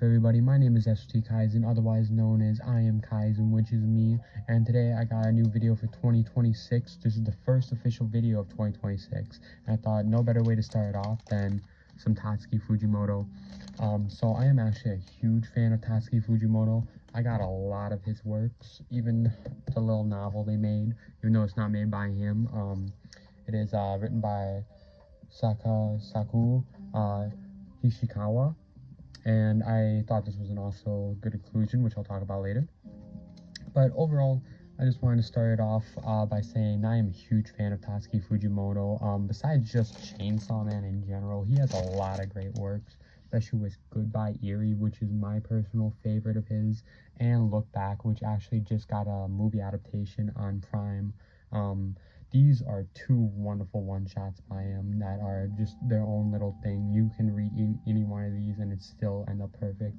up, everybody? My name is ST Kaizen, otherwise known as I Am Kaizen, which is me, and today I got a new video for 2026. This is the first official video of 2026, and I thought no better way to start it off than some Tatsuki Fujimoto. So I am actually a huge fan of Tatsuki Fujimoto. I got a lot of his works, even the little novel they made, even though it's not made by him. It is written by Saku Hishikawa, and I thought this was an also good inclusion, which I'll talk about later. But overall, I just wanted to start it off by saying I am a huge fan of Tatsuki Fujimoto. Besides just Chainsaw Man in general, he has a lot of great works, especially with Goodbye Eerie, which is my personal favorite of his, and Look Back, which actually just got a movie adaptation on Prime. These are two wonderful one-shots by him that are just their own little thing. You can read any one of these and it still end up perfect.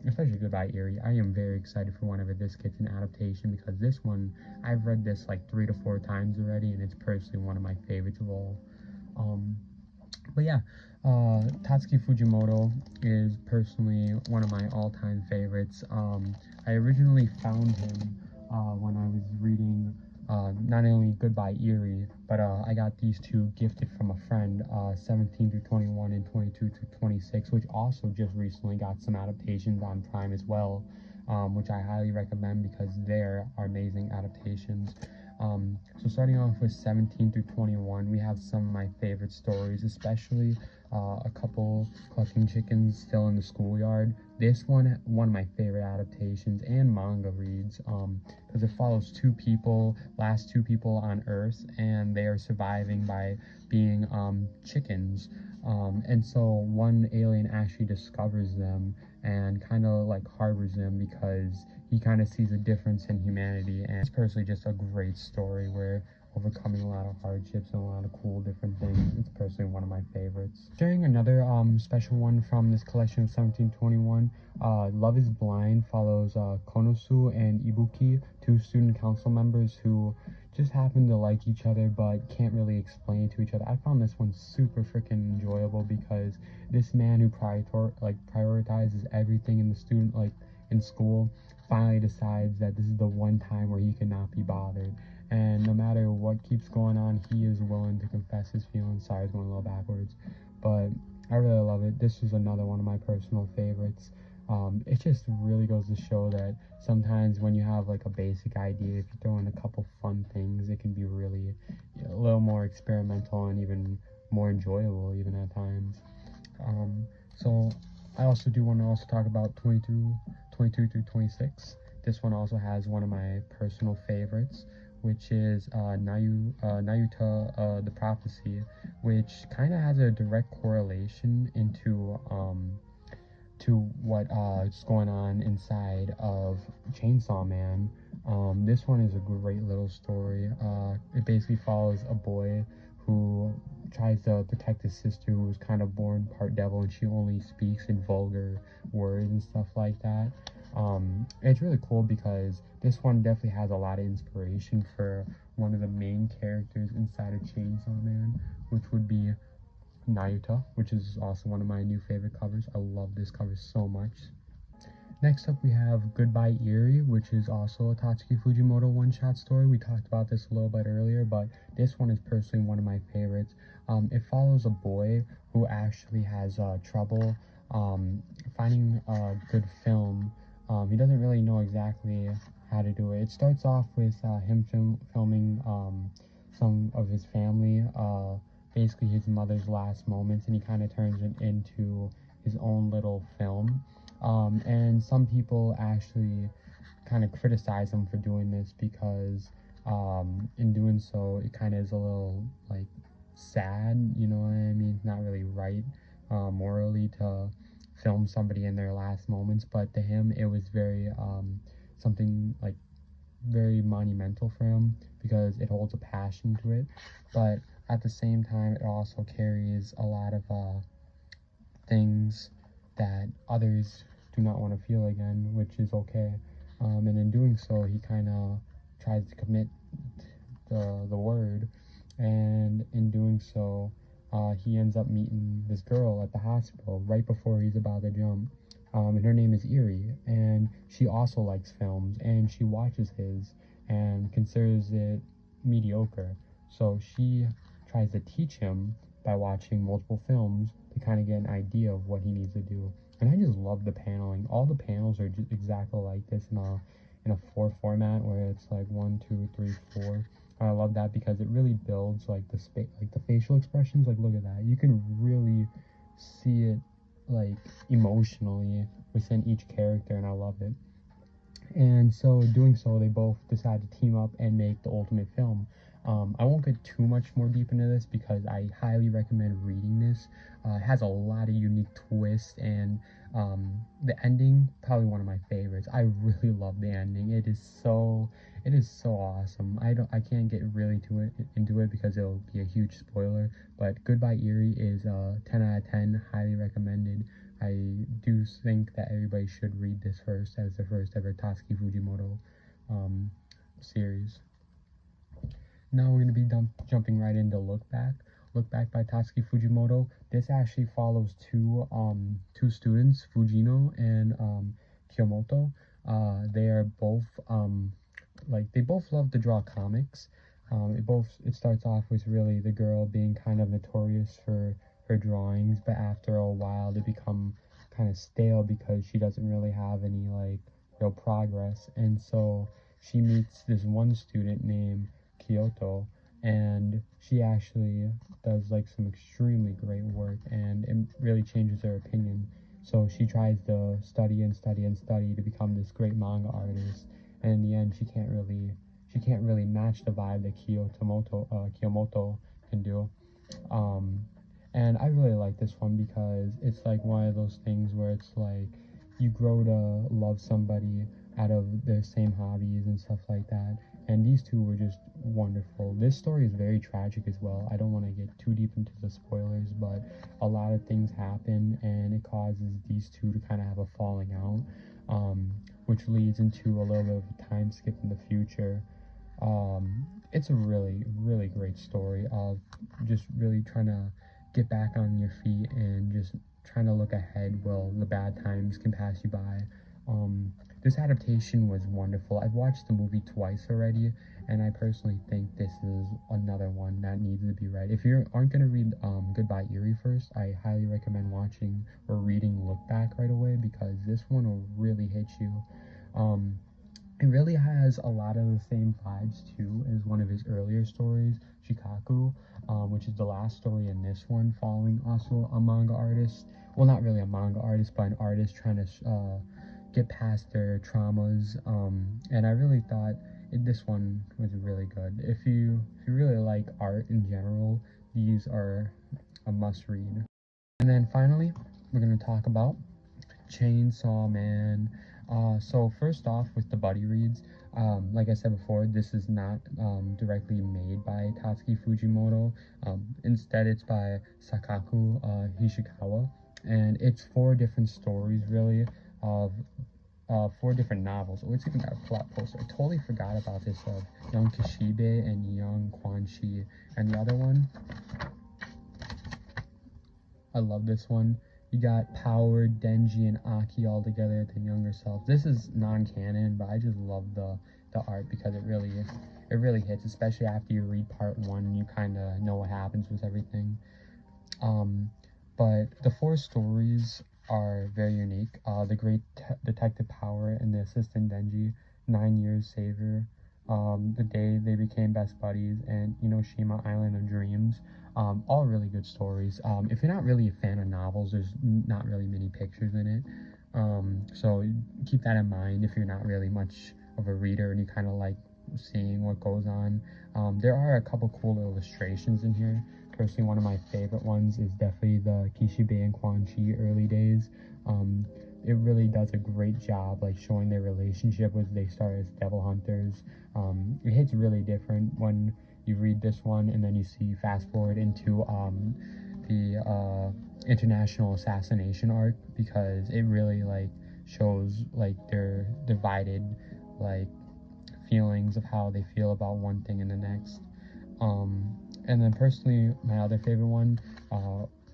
Especially Goodbye Eerie. I am very excited for whenever this gets an adaptation, because this one, I've read this like 3 to 4 times already, and it's personally one of my favorites of all. But yeah, Tatsuki Fujimoto is personally one of my all-time favorites. I originally found him when I was reading not only Goodbye Eerie, but I got these two gifted from a friend, 17 through 21 and 22 through 26, which also just recently got some adaptations on Prime as well, which I highly recommend because they are amazing adaptations. So starting off with 17 through 21, we have some of my favorite stories, especially a couple clucking chickens still in the schoolyard. This one of my favorite adaptations and manga reads, because it follows last two people on Earth, and they are surviving by being chickens. And so one alien actually discovers them and kind of like harbors them because he kind of sees a difference in humanity. And it's personally just a great story where overcoming a lot of hardships and a lot of cool different things. It's personally one of my favorites. Sharing another special one from this collection of 1721, Love is Blind follows Konosu and Ibuki, two student council members who just happen to like each other but can't really explain it to each other. I found this one super freaking enjoyable because this man who prioritizes everything in in school finally decides that this is the one time where he cannot be bothered, and no matter what keeps going on, he is willing to confess his feelings. Sorry, I was going a little backwards, but I really love it. This is another one of my personal favorites. It just really goes to show that sometimes when you have like a basic idea, if you throw in a couple fun things, it can be really a little more experimental and even more enjoyable even at times. So I also do want to talk about 22 through 26. This one also has one of my personal favorites, which is Nayuta, the Prophecy, which kind of has a direct correlation into to what is going on inside of Chainsaw Man. This one is a great little story. It basically follows a boy who tries to protect his sister, who was kind of born part devil, and she only speaks in vulgar words and stuff like that. It's really cool because this one definitely has a lot of inspiration for one of the main characters inside of Chainsaw Man, which would be Nayuta, which is also one of my new favorite covers. I love this cover so much. Next up, we have Goodbye Eerie, which is also a Tatsuki Fujimoto one-shot story. We talked about this a little bit earlier, but this one is personally one of my favorites. It follows a boy who actually has trouble finding a good film. He doesn't really know exactly how to do it. It starts off with him filming some of his family, basically his mother's last moments, and he kind of turns it into his own little film. And some people actually kind of criticize him for doing this because in doing so, it kind of is a little like sad, you know what I mean? It's not really right morally to film somebody in their last moments, but to him it was very something like very monumental for him because it holds a passion to it, but at the same time it also carries a lot of things that others do not want to feel again, which is okay. And in doing so, he kind of tries to commit the word, and in doing so, he ends up meeting this girl at the hospital right before he's about to jump. and her name is Eri, and she also likes films, and she watches his and considers it mediocre. So she tries to teach him by watching multiple films to kind of get an idea of what he needs to do. And I just love the paneling. All the panels are just exactly like this in a 4 format where it's like 1, 2, 3, 4. I love that because it really builds like the facial expressions. Like, look at that. You can really see it like emotionally within each character, and I love it. And so doing so, they both decide to team up and make the ultimate film. I won't get too much more deep into this because I highly recommend reading this. It has a lot of unique twists, and the ending, probably one of my favorites. I really love the ending. It is so awesome. I can't get really into it because it'll be a huge spoiler. But Goodbye Eri is 10 out of 10, highly recommended. I do think that everybody should read this first as the first ever Tatsuki Fujimoto series. Now we're going to be jumping right into Look Back. Look Back by Tatsuki Fujimoto. This actually follows two students, Fujino and Kiyomoto. They are both they both love to draw comics. It starts off with really the girl being kind of notorious for her drawings, but after a while they become kind of stale because she doesn't really have any like real progress. And so she meets this one student named Kyoto, and she actually does like some extremely great work, and it really changes her opinion. So she tries to study and study and study to become this great manga artist, and in the end she can't really match the vibe that Kiyomoto can do. And I really like this one because it's like one of those things where it's like you grow to love somebody out of their same hobbies and stuff like that. And these two were just wonderful. This story is very tragic as well. I don't want to get too deep into the spoilers, but a lot of things happen and it causes these two to kind of have a falling out, which leads into a little bit of a time skip in the future. It's a really, really great story of just really trying to get back on your feet and just trying to look ahead while the bad times can pass you by. This adaptation was wonderful. I've watched the movie twice already, and I personally think this is another one that needs to be read. If you aren't going to read Goodbye Eri first, I highly recommend watching or reading Look Back right away because this one will really hit you. It really has a lot of the same vibes too as one of his earlier stories, Shikaku, which is the last story in this one, following also a manga artist. Well, not really a manga artist, but an artist trying to get past their traumas. And I really thought this one was really good. If you really like art in general, these are a must read. And then finally, we're going to talk about Chainsaw Man. So first off, with the buddy reads, like I said before, this is not directly made by Tatsuki Fujimoto. Instead, it's by Sakaku Hishikawa, and it's 4 different stories really of 4 different novels. Oh, it's even got a plot poster. I totally forgot about this of Young Kishibe and Young Kwanshi. And the other one, I love this one. You got Power, Denji, and Aki all together at their younger selves. This is non-canon, but I just love the art because it really hits, especially after you read part 1 and you kind of know what happens with everything. But the 4 stories are very unique. The great detective Power and the assistant Denji, 9 years savior, the day they became best buddies, and Enoshima Island of Dreams. All really good stories. If you're not really a fan of novels, there's not really many pictures in it. So keep that in mind if you're not really much of a reader and you kind of like seeing what goes on. There are a couple cool illustrations in here. Personally, one of my favorite ones is definitely the Kishibe and Kwanshi early days. It really does a great job like showing their relationship as they start as devil hunters. It hits really different when you read this one and then you see fast forward into the international assassination arc, because it really like shows like their divided like feelings of how they feel about one thing and the next. And then personally, my other favorite one,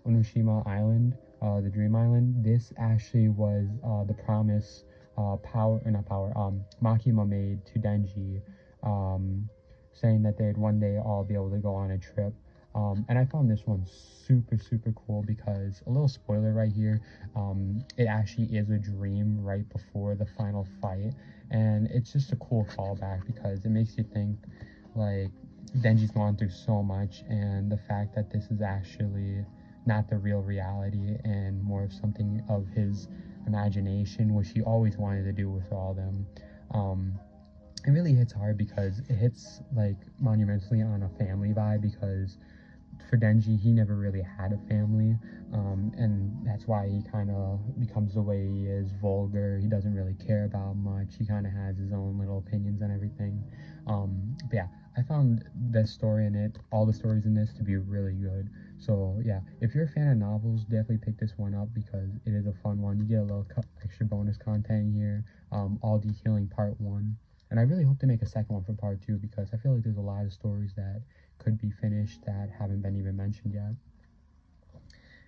Enoshima Island, the Dream Island. This actually was the promise Makima made to Denji, saying that they'd one day all be able to go on a trip. And I found this one super cool because, a little spoiler right here, it actually is a dream right before the final fight, and it's just a cool callback because it makes you think, like, Denji's gone through so much, and the fact that this is actually not the real reality and more of something of his imagination, which he always wanted to do with all of them. It really hits hard because it hits like monumentally on a family vibe, because for Denji, he never really had a family, and that's why he kind of becomes the way he is, vulgar. He doesn't really care about much. He kind of has his own little opinions and everything. But yeah, I found this story in it, all the stories in this, to be really good. So yeah, if you're a fan of novels, definitely pick this one up because it is a fun one. You get a little extra bonus content here, all detailing part 1. And I really hope to make a second one for part 2 because I feel like there's a lot of stories that could be finished that haven't been even mentioned yet.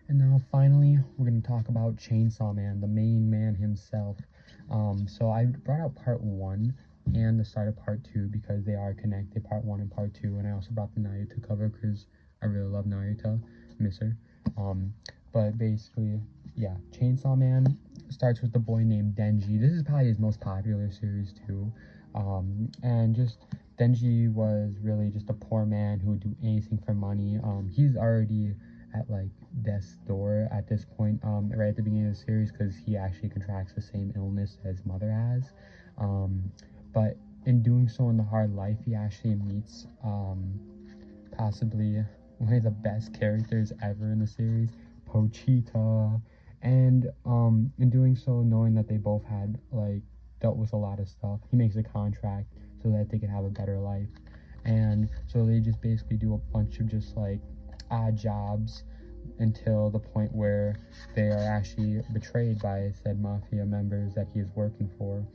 And now finally, we're going to talk about Chainsaw Man, the main man himself. So I brought out part 1 and the start of part 2 because they are connected, part 1 and part 2. And I also brought the Naruto cover because I really love Naruto, miss her. But basically, yeah, Chainsaw Man starts with the boy named Denji. This is probably his most popular series too. And just Denji was really just a poor man who would do anything for money. He's already at like death's door at this point, right at the beginning of the series, because he actually contracts the same illness his mother has. But in doing so in the hard life, he actually meets possibly one of the best characters ever in the series, Pochita. And in doing so, knowing that they both had like dealt with a lot of stuff, he makes a contract so that they can have a better life. And so they just basically do a bunch of just like odd jobs until the point where they are actually betrayed by said mafia members that he is working for,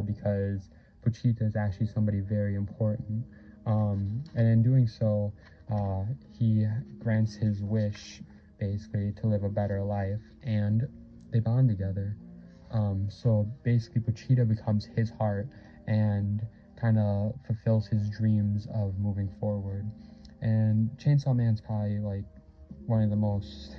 because Pochita is actually somebody very important. And in doing so, he grants his wish basically to live a better life, and they bond together. So basically Pochita becomes his heart and kind of fulfills his dreams of moving forward. And Chainsaw Man's probably like one of the most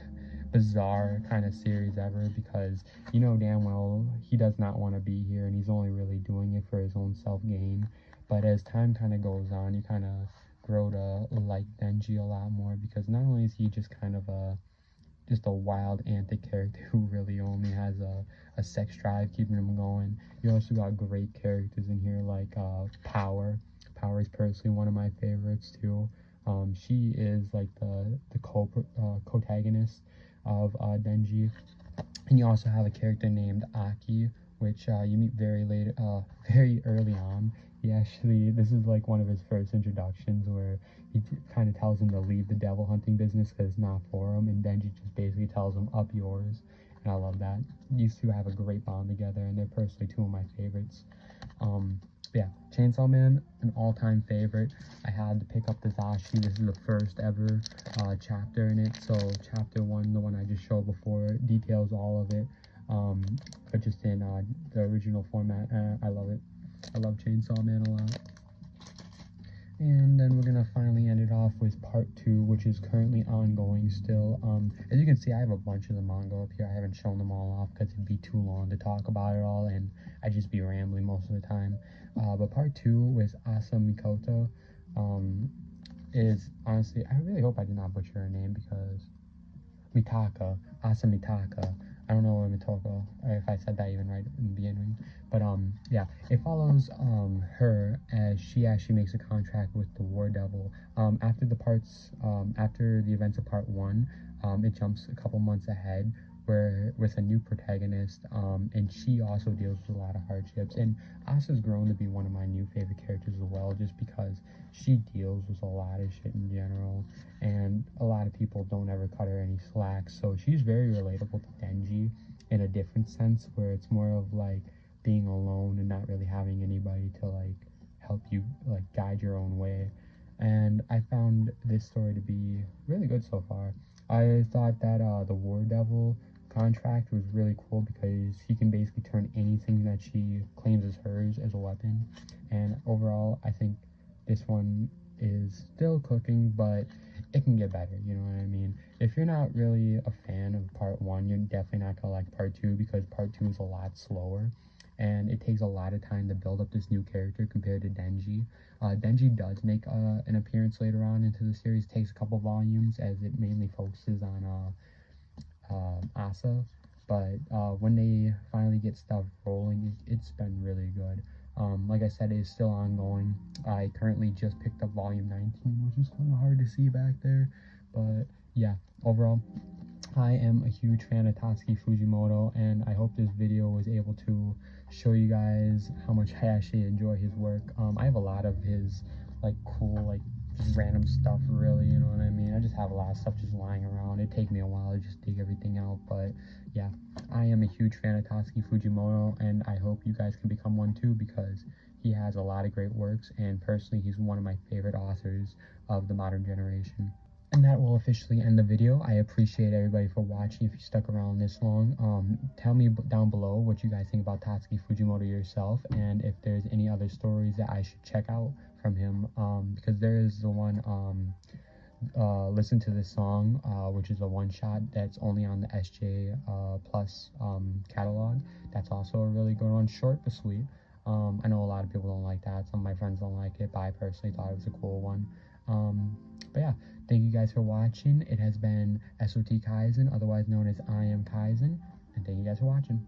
bizarre kind of series ever, because you know damn well he does not want to be here and he's only really doing it for his own self-gain. But as time kind of goes on, you kind of grow to like Denji a lot more, because not only is he just kind of a wild antic character who really only has a sex drive keeping him going, you also got great characters in here like Power. Power is personally one of my favorites too. She is like the protagonist of Denji. And you also have a character named Aki, which you meet very early on. This is like one of his first introductions where he kind of tells him to leave the devil hunting business because it's not for him, and Denji just basically tells him, up yours. And I love that. These two have a great bond together, and they're personally two of my favorites. Yeah, Chainsaw Man, an all-time favorite. I had to pick up the Zashi. This is the first ever chapter in it. So chapter 1, the one I just showed before, details all of it, but just in the original format. I love it. I love Chainsaw Man a lot. And then we're gonna finally end it off with part 2, which is currently ongoing still. As you can see, I have a bunch of the manga up here. I haven't shown them all off because it'd be too long to talk about it all, and I'd just be rambling most of the time. But part 2 with Asa Mikoto is honestly, I really hope I did not butcher her name, because Asa Mitaka. I don't know if I said that even right in the beginning, but yeah, it follows her as she actually makes a contract with the War Devil. After the events of part 1, it jumps a couple months ahead, where with a new protagonist, and she also deals with a lot of hardships. And Asa's grown to be one of my new favorite characters as well, just because she deals with a lot of shit in general, and a lot of people don't ever cut her any slack. So she's very relatable to Denji in a different sense, where it's more of like being alone and not really having anybody to like help you like guide your own way. And I found this story to be really good so far. I thought that the War Devil contract was really cool because he can basically turn anything that she claims as hers as a weapon. And overall, I think this one is still cooking, but it can get better, you know what I mean? If you're not really a fan of part 1, you're definitely not gonna like part 2, because part 2 is a lot slower and it takes a lot of time to build up this new character compared to Denji. Denji does make an appearance later on into the series. It takes a couple volumes as it mainly focuses on Asa, but when they finally get stuff rolling, it's been really good. Like I said, it is still ongoing. I currently just picked up volume 19, which is kind of hard to see back there, but yeah, overall, I am a huge fan of Tatsuki Fujimoto, and I hope this video was able to show you guys how much I actually enjoy his work. I have a lot of his like cool, like just random stuff, really, you know what I mean? I just have a lot of stuff just lying around. It'd take me a while to just dig everything out, but yeah, I am a huge fan of Tatsuki Fujimoto, and I hope you guys can become one too, because he has a lot of great works, and personally, he's one of my favorite authors of the modern generation. And that will officially end the video. I appreciate everybody for watching. If you stuck around this long, tell me down below what you guys think about Tatsuki Fujimoto yourself, and if there's any other stories that I should check out from him, because there is the one Listen to This Song, which is a one-shot that's only on the SJ Plus catalog. That's also a really good one, short but sweet. I know a lot of people don't like that. Some of my friends don't like it, but I personally thought it was a cool one. But yeah, thank you guys for watching. It has been SOT Kaizen, otherwise known as I Am Kaizen, and thank you guys for watching.